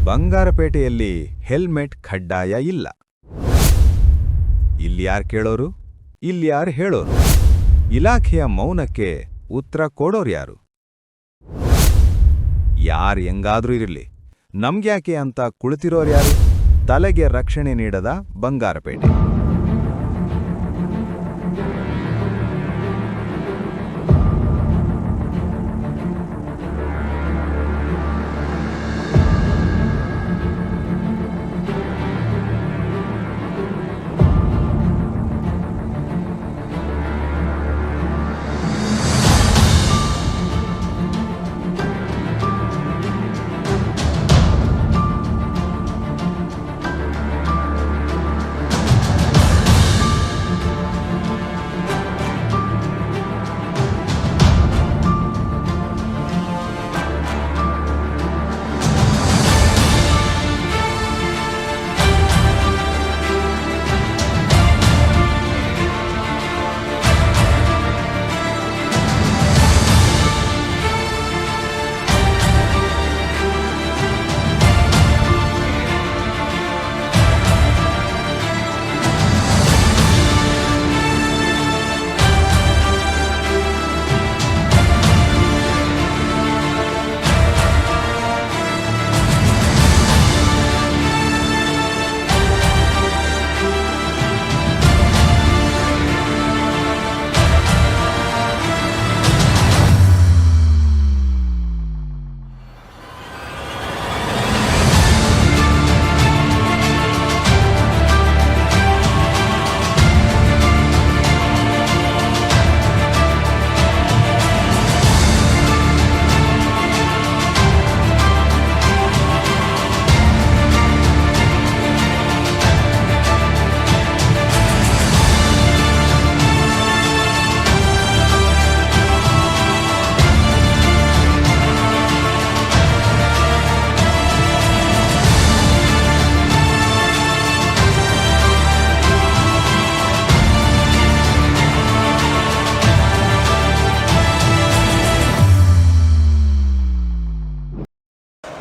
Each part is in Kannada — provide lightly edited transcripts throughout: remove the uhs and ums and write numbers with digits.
ಬಂಗಾರಪೇಟೆಯಲ್ಲಿ ಹೆಲ್ಮೆಟ್ ಕಡ್ಡಾಯ ಇಲ್ಲ. ಇಲ್ಯಾರು ಕೇಳೋರು, ಇಲ್ಯಾರು ಹೇಳೋರು? ಇಲಾಖೆಯ ಮೌನಕ್ಕೆ ಉತ್ತರ ಕೊಡೋರ್ಯಾರು? ಯಾರು ಹೆಂಗಾದ್ರೂ ಇರಲಿ, ನಮ್ಗ್ಯಾಕೆ ಅಂತ ಕುಳಿತಿರೋರ್ಯಾರು? ತಲೆಗೆ ರಕ್ಷಣೆ ನೀಡದ ಬಂಗಾರಪೇಟೆ.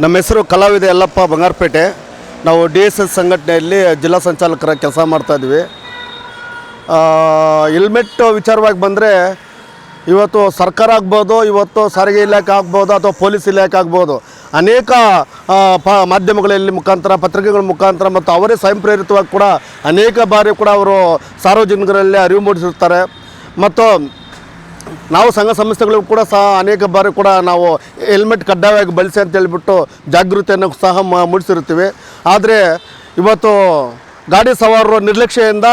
ನಮ್ಮ ಹೆಸರು ಕಲಾವಿದ ಯಲ್ಲಪ್ಪ ಬಂಗಾರಪೇಟೆ. ನಾವು DSS ಸಂಘಟನೆಯಲ್ಲಿ ಜಿಲ್ಲಾ ಸಂಚಾಲಕರ ಕೆಲಸ ಮಾಡ್ತಾಯಿದ್ವಿ. ಹೆಲ್ಮೆಟ್ ವಿಚಾರವಾಗಿ ಬಂದರೆ ಇವತ್ತು ಸರ್ಕಾರ ಆಗ್ಬೋದು, ಇವತ್ತು ಸಾರಿಗೆ ಇಲಾಖೆ ಆಗ್ಬೋದು, ಅಥವಾ ಪೊಲೀಸ್ ಇಲಾಖೆ ಆಗ್ಬೋದು, ಅನೇಕ ಮಾಧ್ಯಮಗಳಲ್ಲಿ ಮುಖಾಂತರ, ಪತ್ರಿಕೆಗಳ ಮುಖಾಂತರ ಮತ್ತು ಅವರೇ ಸ್ವಯಂ ಪ್ರೇರಿತವಾಗಿ ಕೂಡ ಅನೇಕ ಬಾರಿ ಕೂಡ ಅವರು ಸಾರ್ವಜನಿಕರಲ್ಲಿ ಅರಿವು ಮೂಡಿಸಿರ್ತಾರೆ. ಮತ್ತು ನಾವು ಸಂಘ ಸಂಸ್ಥೆಗಳಿಗೂ ಕೂಡ ಸಹ ಅನೇಕ ಬಾರಿ ಕೂಡ ನಾವು ಹೆಲ್ಮೆಟ್ ಕಡ್ಡಾಯವಾಗಿ ಬಳಸಿ ಅಂತ ಹೇಳಿಬಿಟ್ಟು ಜಾಗೃತಿಯನ್ನು ಸಹ ಮೂಡಿಸಿರ್ತೀವಿ. ಆದರೆ ಇವತ್ತು ಗಾಡಿ ಸವಾರರು ನಿರ್ಲಕ್ಷ್ಯದಿಂದ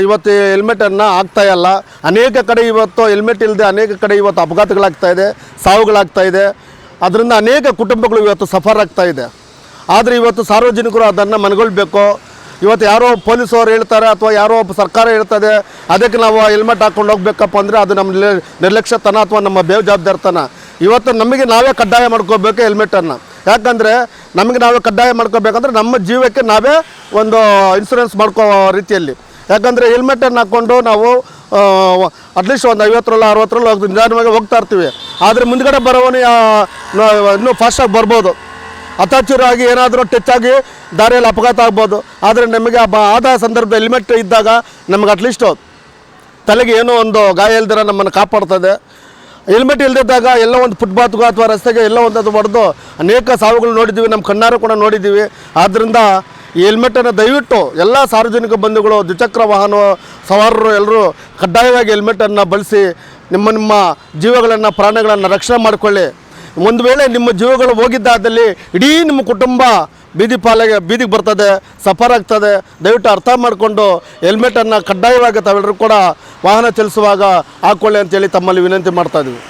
ಇವತ್ತು ಹೆಲ್ಮೆಟನ್ನು ಆಗ್ತಾಯಿಲ್ಲ. ಅನೇಕ ಕಡೆ ಇವತ್ತು ಹೆಲ್ಮೆಟ್ ಇಲ್ಲದೆ ಅನೇಕ ಕಡೆ ಇವತ್ತು ಅಪಘಾತಗಳಾಗ್ತಾಯಿದೆ, ಸಾವುಗಳಾಗ್ತಾಯಿದೆ. ಅದರಿಂದ ಅನೇಕ ಕುಟುಂಬಗಳು ಇವತ್ತು ಸಫರ್ ಆಗ್ತಾಯಿದೆ. ಆದರೆ ಇವತ್ತು ಸಾರ್ವಜನಿಕರು ಅದನ್ನು ಮನಗೊಳ್ಬೇಕು. ಇವತ್ತು ಯಾರೋ ಪೊಲೀಸವರು ಹೇಳ್ತಾರೆ ಅಥವಾ ಯಾರೋ ಸರ್ಕಾರ ಹೇಳ್ತದೆ ಅದಕ್ಕೆ ನಾವು ಹೆಲ್ಮೆಟ್ ಹಾಕ್ಕೊಂಡು ಹೋಗ್ಬೇಕಪ್ಪ ಅಂದರೆ ಅದು ನಮ್ಮ ನಿರ್ಲಕ್ಷ್ಯತನ ಅಥವಾ ನಮ್ಮ ಬೇಜವಾಬ್ದಾರಿತನ. ಇವತ್ತು ನಮಗೆ ನಾವೇ ಕಡ್ಡಾಯ ಮಾಡ್ಕೋಬೇಕು ಹೆಲ್ಮೆಟನ್ನು. ಯಾಕಂದರೆ ನಮಗೆ ನಾವೇ ಕಡ್ಡಾಯ ಮಾಡ್ಕೋಬೇಕಂದ್ರೆ ನಮ್ಮ ಜೀವಕ್ಕೆ ನಾವೇ ಒಂದು ಇನ್ಶೂರೆನ್ಸ್ ಮಾಡ್ಕೋ ರೀತಿಯಲ್ಲಿ. ಯಾಕಂದರೆ ಹೆಲ್ಮೆಟನ್ನು ಹಾಕ್ಕೊಂಡು ನಾವು ಅಟ್ಲೀಸ್ಟ್ ಒಂದು 50ರಲ್ಲಿ 60ರಲ್ಲಿ ನಿಧಾನವಾಗಿ ಹೋಗ್ತಾ ಇರ್ತೀವಿ. ಆದರೆ ಮುಂದ್ಗಡೆ ಬರೋವನು ಇನ್ನೂ ಫಾಸ್ಟಾಗಿ ಬರ್ಬೋದು, ಹತಾಚುರಾಗಿ ಏನಾದರೂ ಟಚ್ ಆಗಿ ದಾರಿಯಲ್ಲಿ ಅಪಘಾತ ಆಗ್ಬೋದು. ಆದರೆ ನಮಗೆ ಆದ ಸಂದರ್ಭ ಹೆಲ್ಮೆಟ್ ಇದ್ದಾಗ ನಮಗೆ ಅಟ್ಲೀಸ್ಟು ತಲೆಗೆ ಏನೋ ಒಂದು ಗಾಯ ಇಲ್ದಿರ ನಮ್ಮನ್ನು ಕಾಪಾಡ್ತದೆ. ಹೆಲ್ಮೆಟ್ ಇಲ್ದಿದ್ದಾಗ ಎಲ್ಲ ಒಂದು ಫುಟ್ಪಾತ್ಗೂ ಅಥವಾ ರಸ್ತೆಗೆ ಎಲ್ಲ ಒಂದು ಹೊಡೆದು ಅನೇಕ ಸಾವುಗಳು ನೋಡಿದ್ದೀವಿ, ನಮ್ಮ ಕಣ್ಣಾರು ಕೂಡ ನೋಡಿದ್ದೀವಿ. ಆದ್ದರಿಂದ ಈ ಹೆಲ್ಮೆಟನ್ನು ದಯವಿಟ್ಟು ಎಲ್ಲ ಸಾರ್ವಜನಿಕ ಬಂಧುಗಳು, ದ್ವಿಚಕ್ರ ವಾಹನ ಸವಾರರು ಎಲ್ಲರೂ ಕಡ್ಡಾಯವಾಗಿ ಹೆಲ್ಮೆಟನ್ನು ಬಳಸಿ ನಿಮ್ಮ ಜೀವಗಳನ್ನು, ಪ್ರಾಣಗಳನ್ನು ರಕ್ಷಣೆ ಮಾಡಿಕೊಳ್ಳಿ. ಒಂದು ವೇಳೆ ನಿಮ್ಮ ಜೀವಗಳು ಹೋಗಿದ್ದಾದಲ್ಲಿ ಇಡೀ ನಿಮ್ಮ ಕುಟುಂಬ ಬೀದಿಗೆ ಬರ್ತದೆ, ಸಫರ್ ಆಗ್ತದೆ. ದಯವಿಟ್ಟು ಅರ್ಥ ಮಾಡಿಕೊಂಡು ಹೆಲ್ಮೆಟನ್ನು ಕಡ್ಡಾಯವಾಗಿ ತಾವೆಲ್ಲರೂ ಕೂಡ ವಾಹನ ಚಲಿಸುವಾಗ ಹಾಕ್ಕೊಳ್ಳಿ ಅಂತೇಳಿ ತಮ್ಮಲ್ಲಿ ವಿನಂತಿ ಮಾಡ್ತಾಯಿದ್ವಿ.